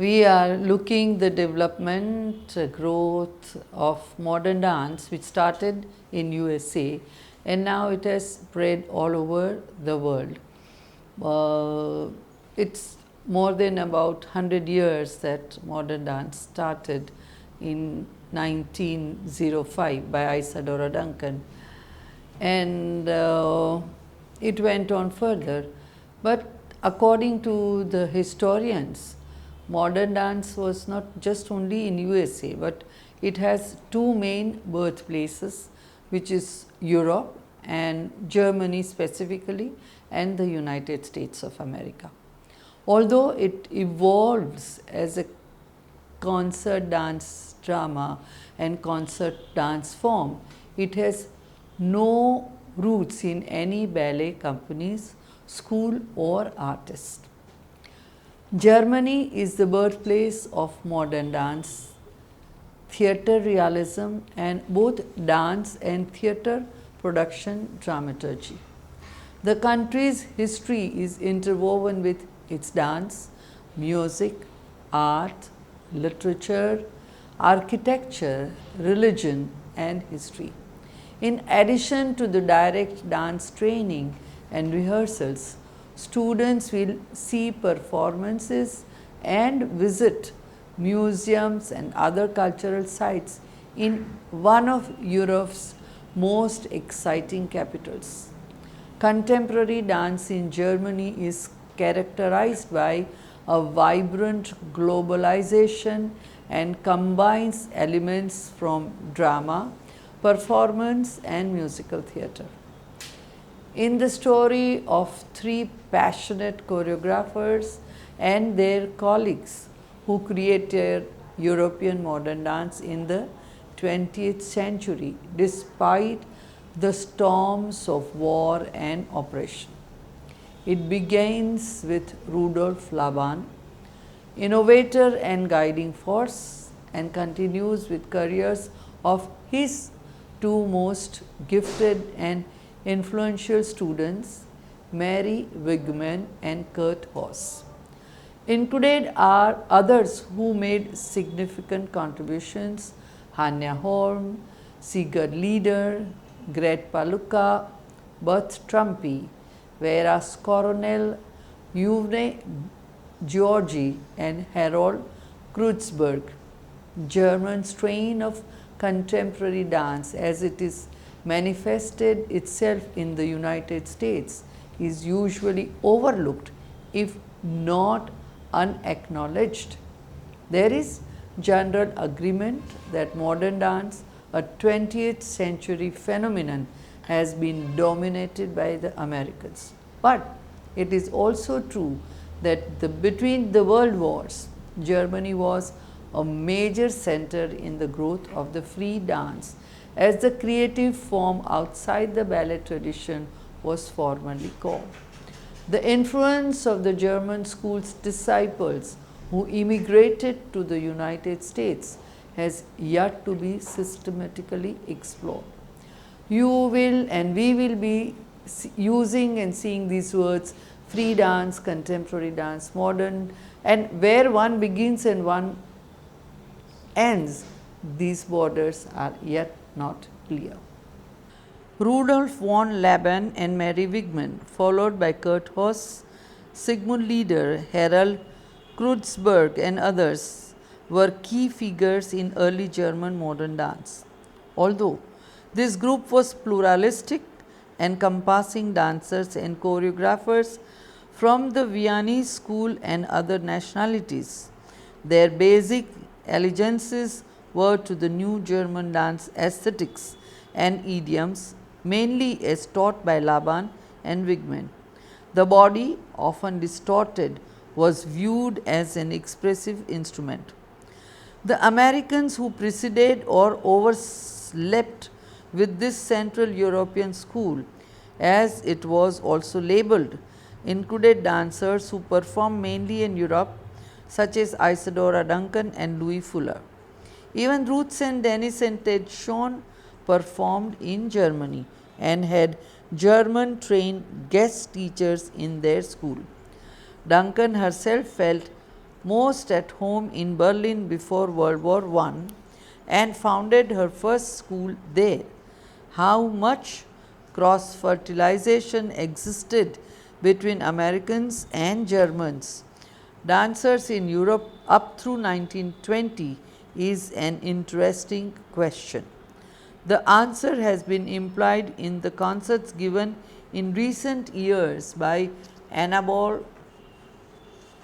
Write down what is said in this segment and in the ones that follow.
we are looking the development, growth of modern dance, which started in USA and now it has spread all over the world. It's more than about 100 years that modern dance started in 1905 by Isadora Duncan, and it went on further. But according to the historians, modern dance was not just only in USA, but it has two main birthplaces, which is Europe and Germany specifically, and the United States of America. Although it evolves as a concert dance drama and concert dance form, it has no roots in any ballet companies, school or artist. Germany is the birthplace of modern dance, theatre realism, and both dance and theatre production dramaturgy. The country's history is interwoven with its dance, music, art, literature, architecture, religion, and history. In addition to the direct dance training and rehearsals, students will see performances and visit museums and other cultural sites in one of Europe's most exciting capitals. Contemporary dance in Germany is characterized by a vibrant globalization and combines elements from drama, performance, and musical theatre. In the story of three passionate choreographers and their colleagues who created European modern dance in the 20th century despite the storms of war and oppression. It begins with Rudolph Lebon, innovator and guiding force, and continues with careers of his two most gifted and influential students, Mary Wigman and Kurt Haas. Included are others who made significant contributions: Hanya Holm, Sigurd Lieder, Gret Palucka, Bert Trumpy, Vera Coronel, Yvonne Georgi, and Harold Kreutzberg. German strain of contemporary dance, as it is manifested itself in the United States, is usually overlooked if not unacknowledged. There is general agreement that modern dance, a 20th century phenomenon, has been dominated by the Americans. But it is also true that between the world wars, Germany was a major center in the growth of the free dance, as the creative form outside the ballet tradition was formerly called. The influence of the German school's disciples who immigrated to the United States has yet to be systematically explored. You will and we will be using and seeing these words: free dance, contemporary dance, modern, and where one begins and one ends, these borders are yet not clear. Rudolph von Lebon and Mary Wigman, followed by Kurt Haas, Sigmund Lieder, Harald Kreutzberg, and others, were key figures in early German modern dance. Although this group was pluralistic, encompassing dancers and choreographers from the Viennese school and other nationalities, their basic allegiances were to the new German dance aesthetics and idioms, mainly as taught by Lebon and Wigman. The body, often distorted, was viewed as an expressive instrument. The Americans who preceded or overslept with this Central European school, as it was also labeled, included dancers who performed mainly in Europe, such as Isadora Duncan and Louis Fuller. Even Ruth and Dennis and Ted Schoen performed in Germany and had German trained guest teachers in their school. Duncan herself felt most at home in Berlin before World War I, and founded her first school there. How much cross fertilization existed between Americans and Germans, dancers in Europe up through 1920 is an interesting question. The answer has been implied in the concerts given in recent years by Annabelle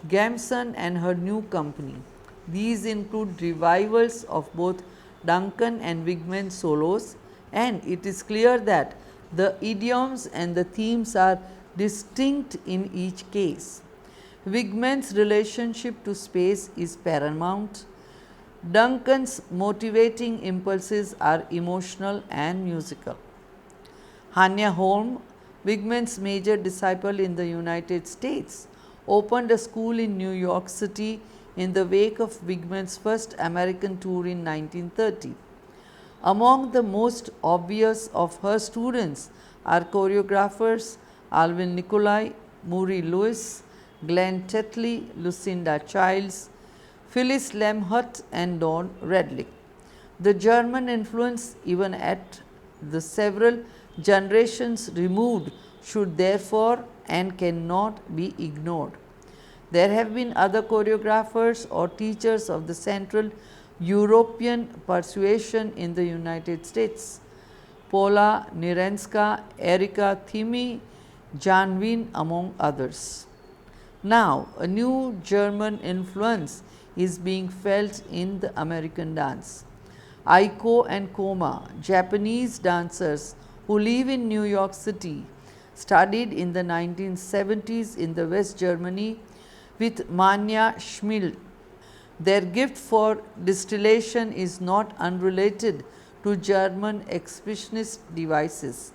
Gamson and her new company. These include revivals of both Duncan and Wigman solos, and it is clear that the idioms and the themes are distinct in each case. Wigman's relationship to space is paramount. Duncan's motivating impulses are emotional and musical. Hanya Holm, Wigman's major disciple in the United States, opened a school in New York City in the wake of Wigman's first American tour in 1930. Among the most obvious of her students are choreographers Alvin Nicolai, Murray Lewis, Glenn Tetley, Lucinda Childs, Phyllis Lemhut, and Don Redlich. The German influence, even at the several generations removed, should therefore and cannot be ignored. There have been other choreographers or teachers of the Central European persuasion in the United States: Paula Nirenska, Erika Thimi, Janvin, among others. Now, a new German influence is being felt in the American dance. Aiko and Koma, Japanese dancers who live in New York City, studied in the 1970s in the West Germany with Manya Schmidt. Their gift for distillation is not unrelated to German expressionist devices.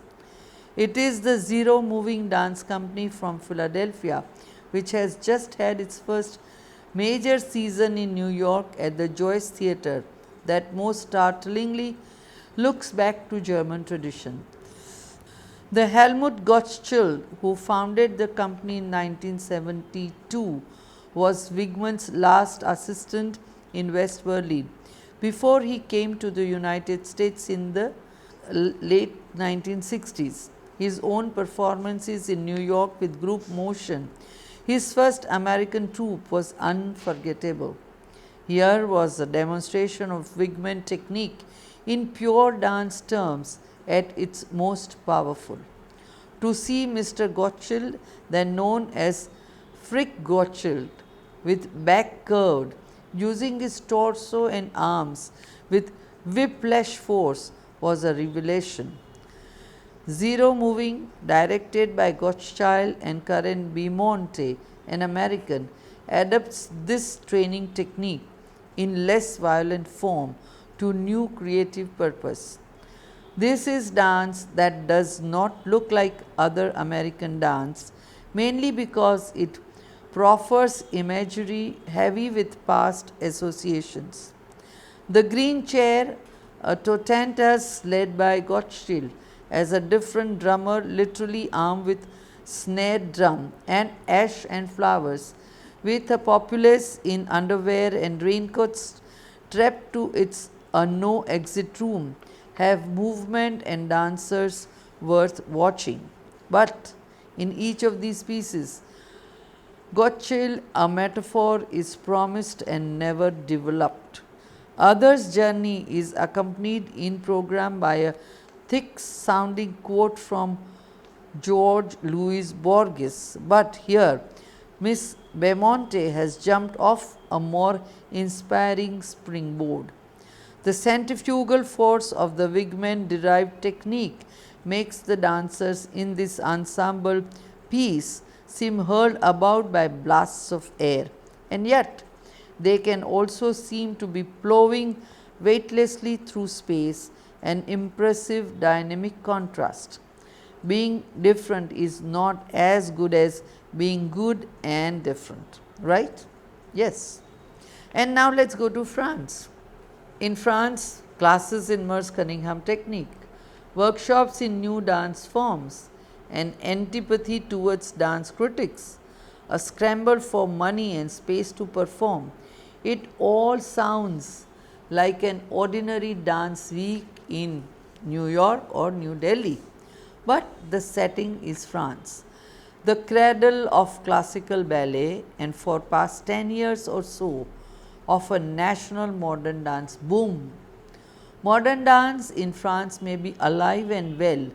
It is the Zero Moving Dance Company from Philadelphia, which has just had its first major season in New York at the Joyce Theatre, that most startlingly looks back to German tradition. The Helmut Gottschild, who founded the company in 1972, was Wigman's last assistant in West Berlin before he came to the United States in the late 1960s. His own performances in New York with group motion, his first American troupe, was unforgettable. Here was a demonstration of Wigman technique in pure dance terms at its most powerful. To see Mr. Gottschild, then known as Frick Gottschild, with back curved, using his torso and arms with whiplash force, was a revelation. Zero Moving, directed by Gottschild and Karen Beaumonte, an American, adapts this training technique in less violent form to new creative purpose. This is dance that does not look like other American dance, mainly because it proffers imagery heavy with past associations. The Green Chair, a Totentas led by Gottschild as a different drummer, literally armed with snare drum and ash and flowers, with a populace in underwear and raincoats trapped to its no exit room, have movement and dancers worth watching. But in each of these pieces, Gottschild, a metaphor, is promised and never developed. Others' journey is accompanied in program by a thick sounding quote from George Louis Borges, but here Miss Beaumonte has jumped off a more inspiring springboard. The centrifugal force of the Wigman derived technique makes the dancers in this ensemble piece seem hurled about by blasts of air, and yet they can also seem to be plowing weightlessly through space, an impressive dynamic contrast. Being different is not as good as being good and different, right? Yes. And now let us go to France. In France, classes in Merce Cunningham technique, workshops in new dance forms, and antipathy towards dance critics, a scramble for money and space to perform. It all sounds like an ordinary dance week in New York or New Delhi, but the setting is France, the cradle of classical ballet, and for past 10 years or so of a national modern dance boom. Modern dance in France may be alive and well,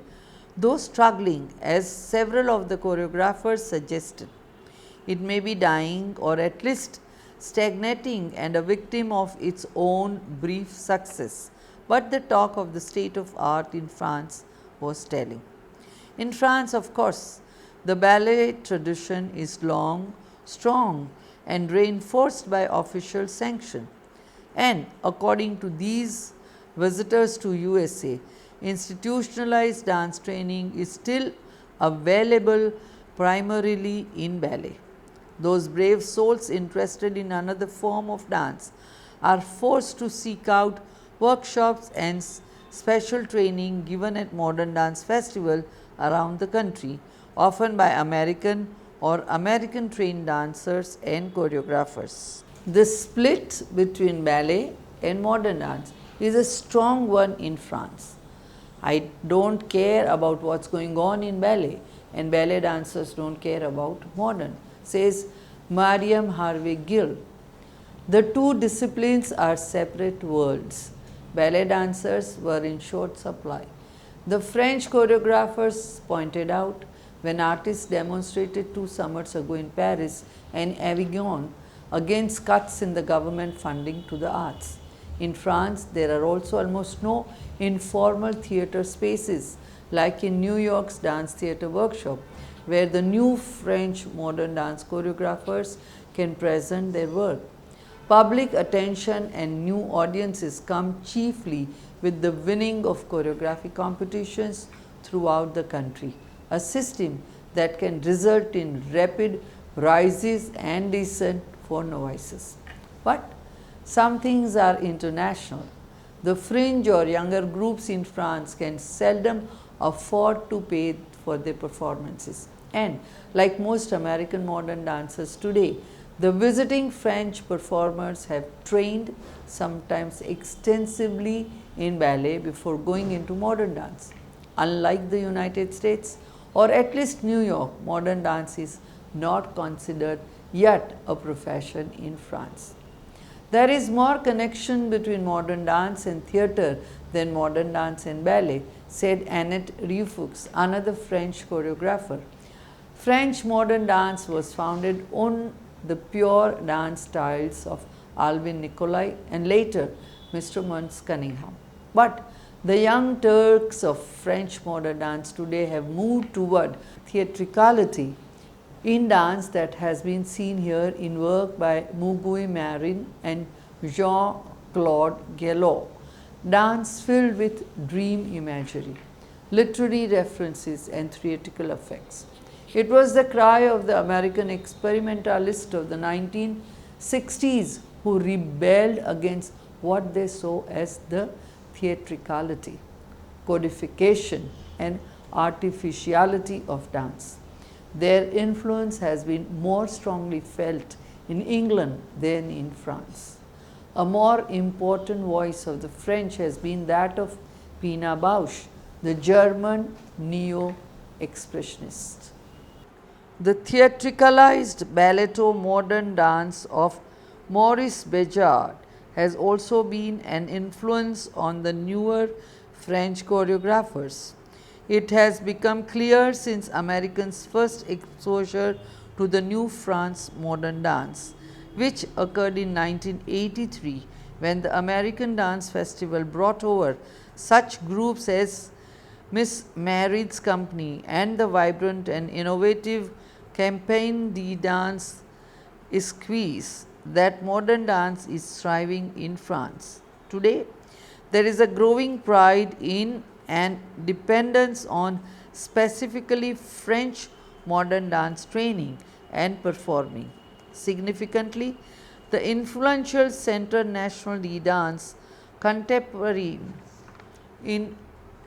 though struggling, as several of the choreographers suggested. It may be dying or at least stagnating and a victim of its own brief success, but the talk of the state of art in France was telling. In France, of course, the ballet tradition is long, strong, and reinforced by official sanction. And according to these visitors to USA, institutionalized dance training is still available primarily in ballet. Those brave souls interested in another form of dance are forced to seek out workshops and special training given at modern dance festivals around the country, often by American or American trained dancers and choreographers. The split between ballet and modern dance is a strong one in France. I don't care about what's going on in ballet, and ballet dancers don't care about modern, says Mariam Harvey Gill. The two disciplines are separate worlds. Ballet dancers were in short supply. The French choreographers pointed out when artists demonstrated 2 summers ago in Paris and Avignon against cuts in the government funding to the arts. In France, there are also almost no informal theatre spaces like in New York's Dance Theatre Workshop, where the new French modern dance choreographers can present their work. Public attention and new audiences come chiefly with the winning of choreography competitions throughout the country, a system that can result in rapid rises and descent for novices. But some things are international. The fringe or younger groups in France can seldom afford to pay for their performances. And like most American modern dancers today, the visiting French performers have trained sometimes extensively in ballet before going into modern dance. Unlike the United States, or at least New York, modern dance is not considered yet a profession in France. There is more connection between modern dance and theatre than modern dance and ballet, said Annette Rioufux, another French choreographer. French modern dance was founded on the pure dance styles of Alvin Nicolai and later Mr. Mons Cunningham. But the young Turks of French modern dance today have moved toward theatricality in dance that has been seen here in work by Mugui Marin and Jean-Claude Guillot, dance filled with dream imagery, literary references and theatrical effects. It was the cry of the American experimentalists of the 1960s who rebelled against what they saw as the theatricality, codification and artificiality of dance. Their influence has been more strongly felt in England than in France. A more important voice of the French has been that of Pina Bausch, the German neo-expressionist. The theatricalized balletto modern dance of Maurice Béjart has also been an influence on the newer French choreographers. It has become clear since Americans' first exposure to the new France modern dance, which occurred in 1983 when the American Dance Festival brought over such groups as Miss Mary's Company and the vibrant and innovative Campagne de Danse Esquisse that modern dance is thriving in France. Today, there is a growing pride in and dependence on specifically French modern dance training and performing. Significantly, the influential Centre National de Danse Contemporaine in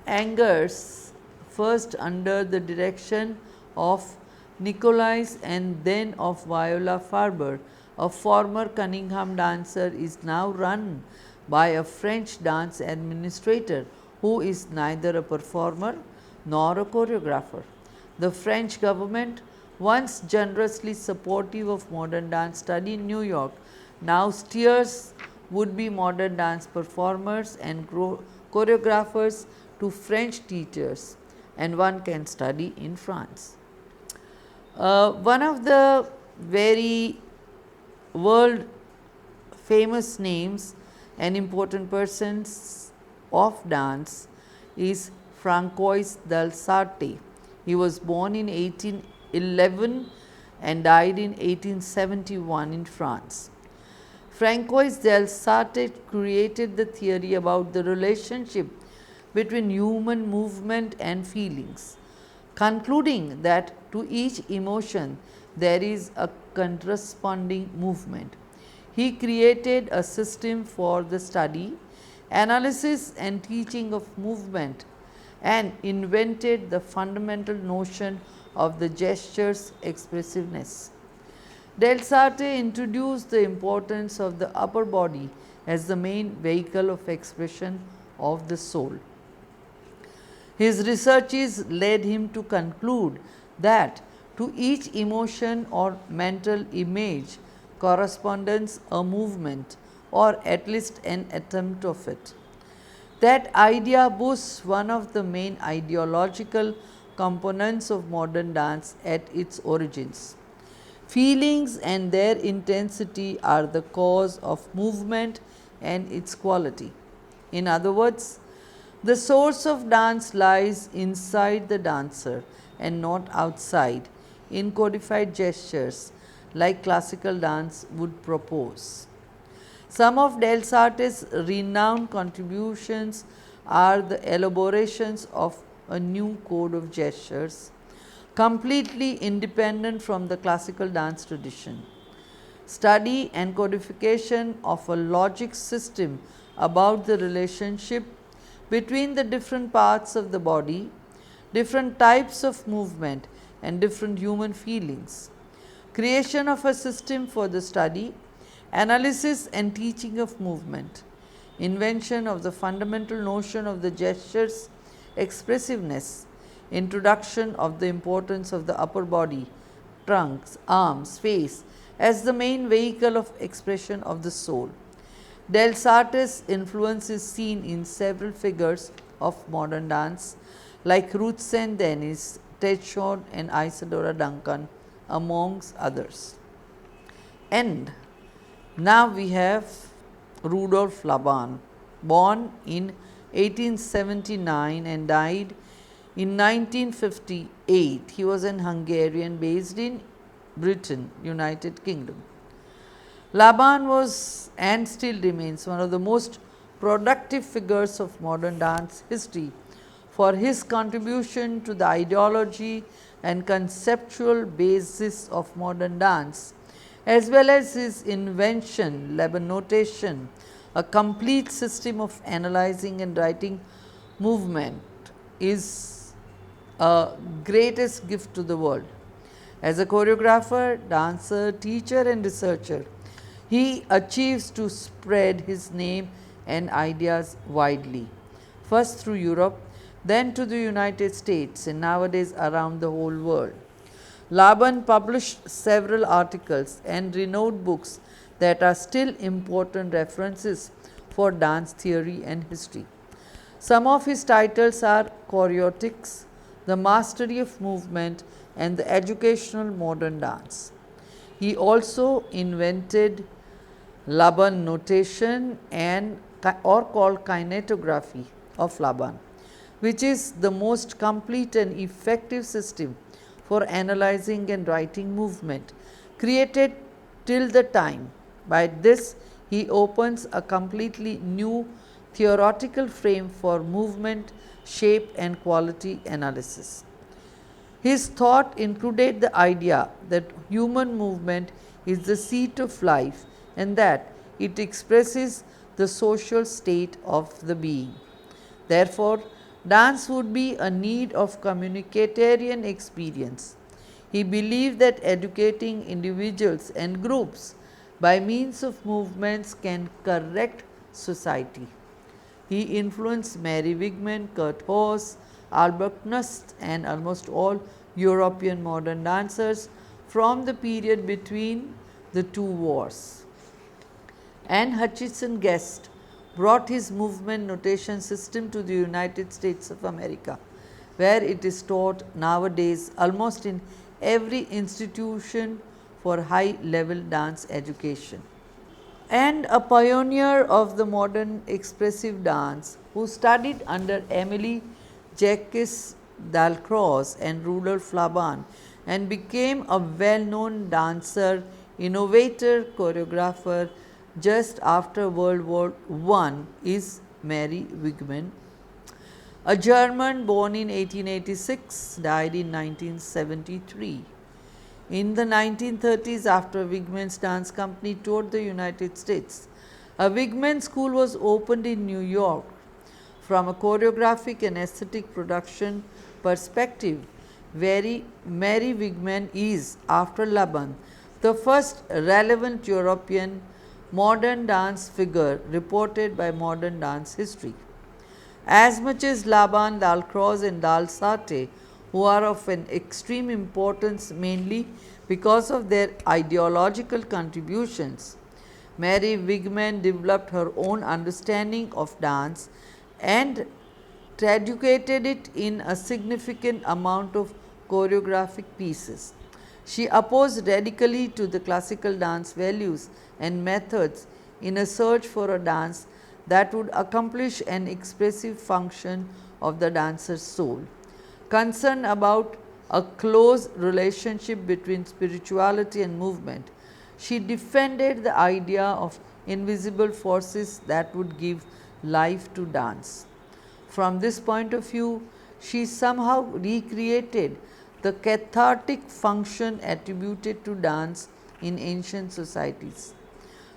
Angers, first under the direction of Nicolais and then of Viola Farber, a former Cunningham dancer, is now run by a French dance administrator who is neither a performer nor a choreographer. The French government, once generously supportive of modern dance study in New York, now steers would be modern dance performers and choreographers to French teachers, and one can study in France. One of the very world famous names and important persons of dance is Francois del Sarte. He was born in 1811 and died in 1871 in France. Francois del Sarte created the theory about the relationship between human movement and feelings, concluding that to each emotion there is a corresponding movement. He created a system for the study, analysis and teaching of movement, and invented the fundamental notion of the gesture's expressiveness. Del Sarte introduced the importance of the upper body as the main vehicle of expression of the soul. His researches led him to conclude that to each emotion or mental image corresponds a movement or at least an attempt of it. That idea boosts one of the main ideological components of modern dance at its origins. Feelings and their intensity are the cause of movement and its quality. In other words, the source of dance lies inside the dancer and not outside in codified gestures like classical dance would propose. Some of Del Sarte's renowned contributions are the elaborations of a new code of gestures, completely independent from the classical dance tradition. Study and codification of a logic system about the relationship between the different parts of the body, different types of movement and different human feelings. Creation of a system for the study, analysis and teaching of movement. Invention of the fundamental notion of the gesture's expressiveness. Introduction of the importance of the upper body, trunks, arms, face as the main vehicle of expression of the soul. Del Sarte's influence is seen in several figures of modern dance like Ruth St. Denis, Ted Short and Isadora Duncan amongst others. And now we have Rudolph Lebon, born in 1879 and died in 1958. He was an Hungarian based in Britain, United Kingdom. Lebon was and still remains one of the most productive figures of modern dance history for his contribution to the ideology and conceptual basis of modern dance, as well as his invention, Lebon notation, a complete system of analyzing and writing movement, is a greatest gift to the world. As a choreographer, dancer, teacher and researcher, he achieves to spread his name and ideas widely, first through Europe, then to the United States and nowadays around the whole world. Lebon published several articles and renowned books that are still important references for dance theory and history. Some of his titles are Choreotics, The Mastery of Movement and the Educational Modern Dance. He also invented Lebon notation and or called kinetography of Lebon, which is the most complete and effective system for analyzing and writing movement created till the time. By this, he opens a completely new theoretical frame for movement, shape and quality analysis. His thought included the idea that human movement is the seat of life and that it expresses the social state of the being. Therefore, dance would be a need of communitarian experience. He believed that educating individuals and groups by means of movements can correct society. He influenced Mary Wigman, Kurt Hose, Albert Nust, and almost all European modern dancers from the period between the two wars. And Hutchinson Guest brought his movement notation system to the United States of America, where it is taught nowadays almost in every institution for high level dance education. And a pioneer of the modern expressive dance who studied under Emily Jacques Dalcroze and Rudolph Lebon and became a well known dancer, innovator, choreographer just after World War I is Mary Wigman, a German born in 1886, died in 1973. In the 1930s, after Wigman's dance company toured the United States, a Wigman school was opened in New York. From a choreographic and aesthetic production perspective, Mary Wigman is, after Lebon, the first relevant European modern dance figure reported by modern dance history. As much as Lebon, Dalcroze, and Dalsate, who are of an extreme importance mainly because of their ideological contributions, Mary Wigman developed her own understanding of dance and traducated it in a significant amount of choreographic pieces. She opposed radically to the classical dance values and methods in a search for a dance that would accomplish an expressive function of the dancer's soul. Concerned about a close relationship between spirituality and movement, she defended the idea of invisible forces that would give life to dance. From this point of view, she somehow recreated the cathartic function attributed to dance in ancient societies.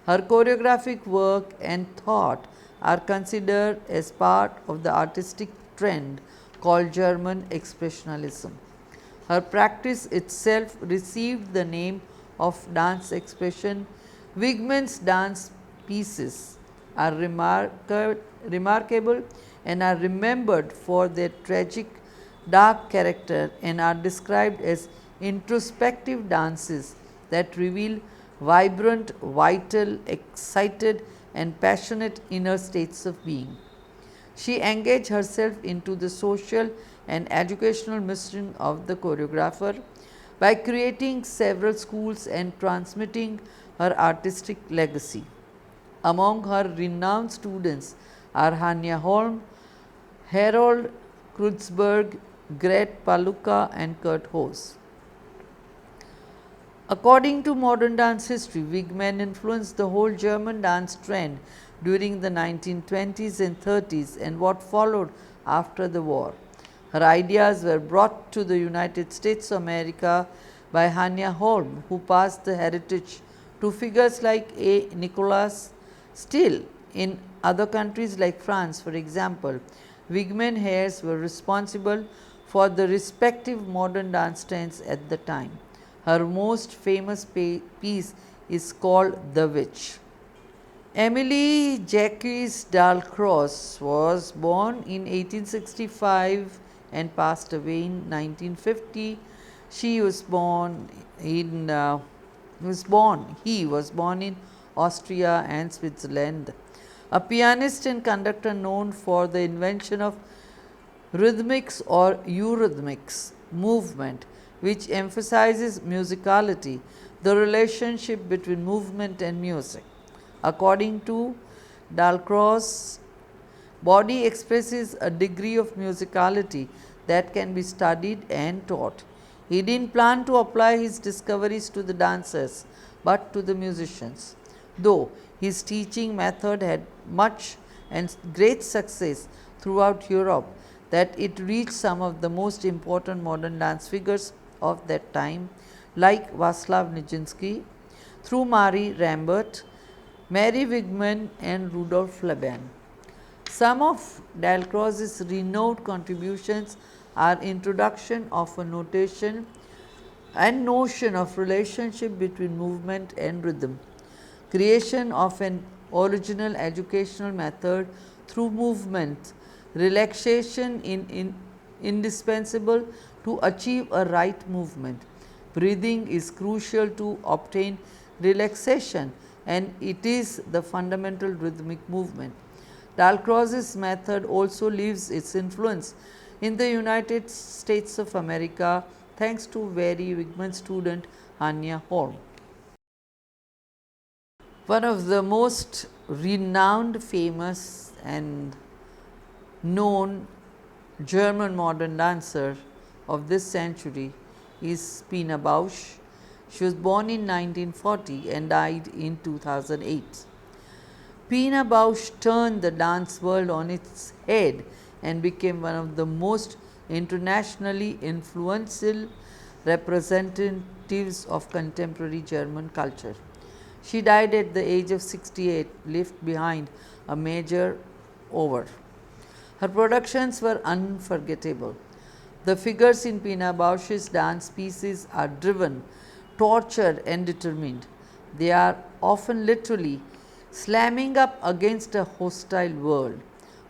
Her choreographic work and thought are considered as part of the artistic trend called German Expressionism. Her practice itself received the name of dance expression. Wigman's dance pieces are remarkable and are remembered for their tragic, dark character and are described as introspective dances that reveal vibrant, vital, excited, and passionate inner states of being. She engaged herself into the social and educational mission of the choreographer by creating several schools and transmitting her artistic legacy. Among her renowned students are Hanya Holm, Harold Kreutzberg, Gret Paluca, and Kurt Hose. According to modern dance history, Wigman influenced the whole German dance trend during the 1920s and 30s and what followed after the war. Her ideas were brought to the United States of America by Hanya Holm, who passed the heritage to figures like A. Nicolas. Still, in other countries like France, for example, Wigman hairs were responsible for the respective modern dance trends at the time. Her most famous piece is called The Witch. Emily Jacques Dalcroze was born in 1865 and passed away in 1950. He was born in Austria and Switzerland. A pianist and conductor known for the invention of rhythmics or eurythmics movement, which emphasizes musicality, the relationship between movement and music. According to Dalcroze, body expresses a degree of musicality that can be studied and taught. He didn't plan to apply his discoveries to the dancers, but to the musicians. Though his teaching method had much and great success throughout Europe, that it reached some of the most important modern dance figures of that time, like Václav Nijinsky, through Marie Rambert, Mary Wigman, and Rudolph Lebon. Some of Dalcroze's renowned contributions are introduction of a notation and notion of relationship between movement and rhythm, creation of an original educational method through movement, relaxation indispensable to achieve a right movement. Breathing is crucial to obtain relaxation, and it is the fundamental rhythmic movement. Dalcroze's method also leaves its influence in the United States of America thanks to very Wigman student Anya Holm. One of the most renowned, famous and known German modern dancer of this century is Pina Bausch. She was born in 1940 and died in 2008. Pina Bausch turned the dance world on its head and became one of the most internationally influential representatives of contemporary German culture. She died at the age of 68, left behind a major over. Her productions were unforgettable. The figures in Pina Bausch's dance pieces are driven, tortured and determined. They are often literally slamming up against a hostile world,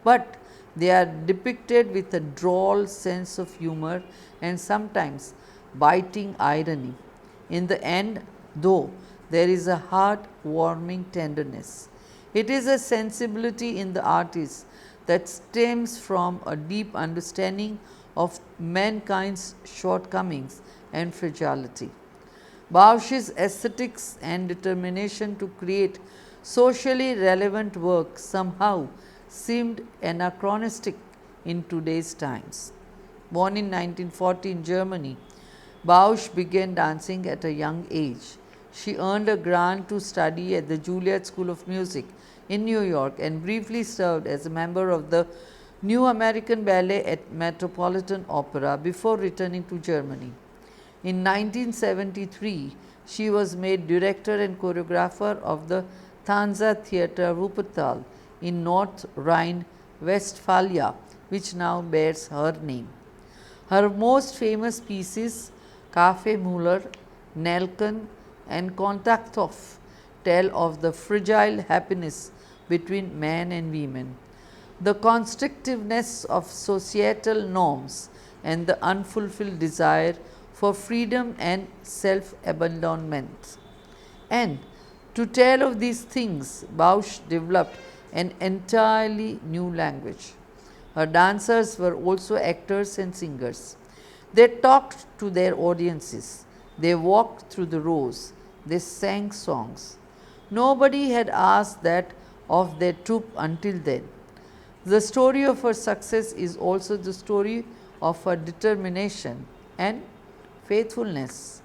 but they are depicted with a droll sense of humor and sometimes biting irony. In the end, though, there is a heart-warming tenderness. It is a sensibility in the artist that stems from a deep understanding of mankind's shortcomings and fragility. Bausch's aesthetics and determination to create socially relevant work somehow seemed anachronistic in today's times. Born in 1940 in Germany, Bausch began dancing at a young age. She earned a grant to study at the Juilliard School of Music in New York and briefly served as a member of the New American Ballet at Metropolitan Opera before returning to Germany. In 1973, she was made director and choreographer of the Tanza Theatre Wuppertal in North Rhine-Westphalia, which now bears her name. Her most famous pieces, Kaffee Müller, Nelken, and Kontakthof, tell of the fragile happiness between men and women, the constrictiveness of societal norms, and the unfulfilled desire for freedom and self-abandonment. And to tell of these things, Bausch developed an entirely new language. Her dancers were also actors and singers. They talked to their audiences. They walked through the rows. They sang songs. Nobody had asked that of their troupe until then. The story of her success is also the story of her determination and faithfulness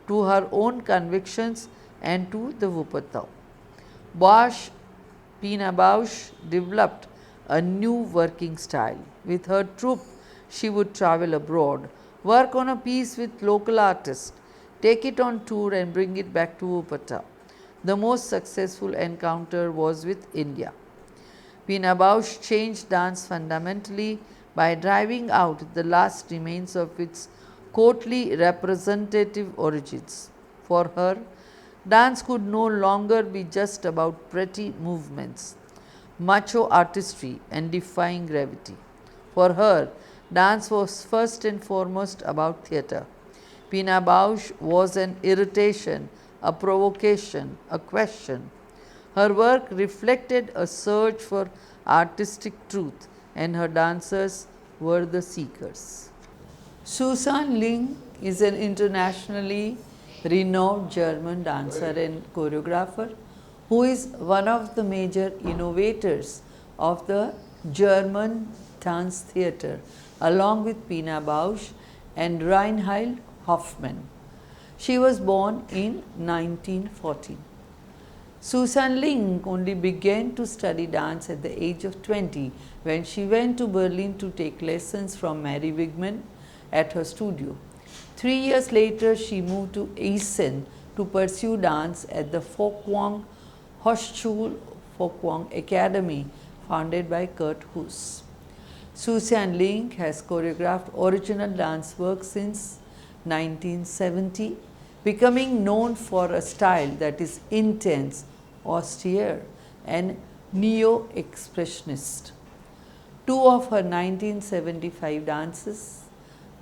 to her own convictions and to the Wuppertal. Pina Bausch developed a new working style. With her troupe, she would travel abroad, work on a piece with local artists, take it on tour and bring it back to Wuppertal. The most successful encounter was with India. Pina Bausch changed dance fundamentally by driving out the last remains of its courtly representative origins. For her, dance could no longer be just about pretty movements, macho artistry, and defying gravity. For her, dance was first and foremost about theatre. Pina Bausch was an irritation, a provocation, a question. Her work reflected a search for artistic truth, and her dancers were the seekers. Susanne Link is an internationally renowned German dancer and choreographer who is one of the major innovators of the German dance theatre, along with Pina Bausch and Reinhard Hoffmann. She was born in 1914. Susanne Link only began to study dance at the age of 20 when she went to Berlin to take lessons from Mary Wigman at her studio. 3 years later, she moved to Essen to pursue dance at the Folkwang Hochschule Folkwang Academy, founded by Kurt Huss. Susanne Link has choreographed original dance work since 1970, becoming known for a style that is intense, austere, and neo-expressionist. Two of her 1975 dances,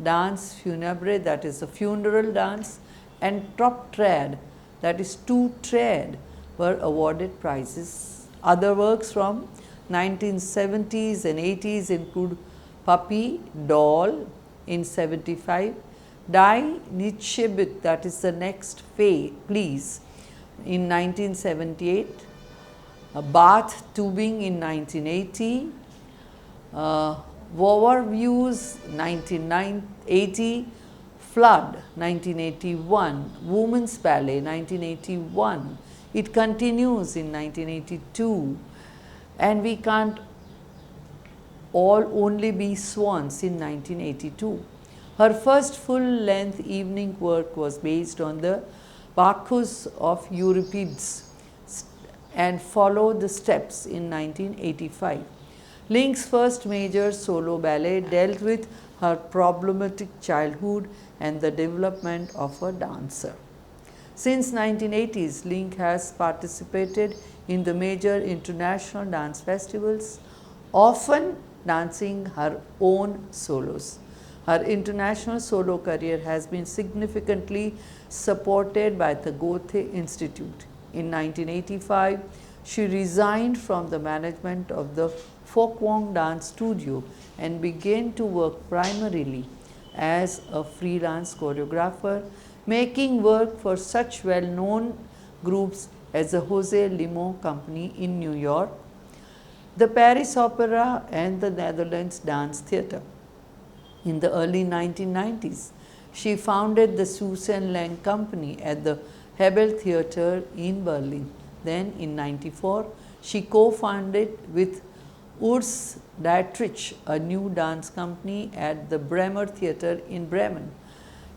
Dance Funebre, that is a funeral dance, and Trop Trad, that is two trad, were awarded prizes. Other works from 1970s and 80s include Puppy Doll in 75, Die Nichebit, that is the next please, in 1978, Bath Tubing in 1980, Overviews 1980, Flood 1981, Women's Ballet 1981. It continues in 1982, and We Can't All Only Be Swans in 1982. Her first full-length evening work was based on the Bacchus of Euripides and Follow the Steps in 1985. Link's first major solo ballet dealt with her problematic childhood and the development of a dancer. Since 1980s, Link has participated in the major international dance festivals, often dancing her own solos. Her international solo career has been significantly supported by the Goethe Institute. In 1985, she resigned from the management of the Folkwang Dance Studio and began to work primarily as a freelance choreographer, making work for such well-known groups as the Jose Limon Company in New York, the Paris Opera, and the Netherlands Dance Theatre. In the early 1990s, she founded the Susanne Link Company at the Hebel Theatre in Berlin. Then in 1994, she co-founded with Urs Dietrich a new dance company at the Bremer Theatre in Bremen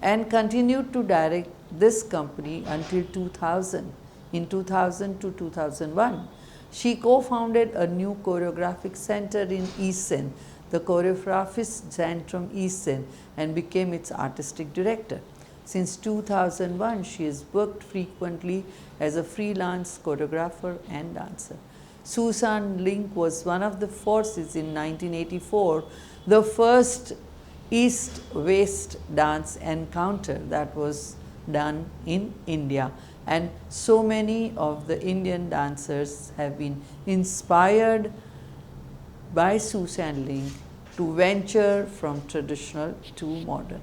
and continued to direct this company until 2000. In 2000 to 2001, she co-founded a new choreographic center in Essen, the Choreografisches Zentrum Essen, and became its artistic director. Since 2001, she has worked frequently as a freelance choreographer and dancer. Susanne Link was one of the forces in 1984, the first East-West dance encounter that was done in India. And so many of the Indian dancers have been inspired by Susanne Link to venture from traditional to modern.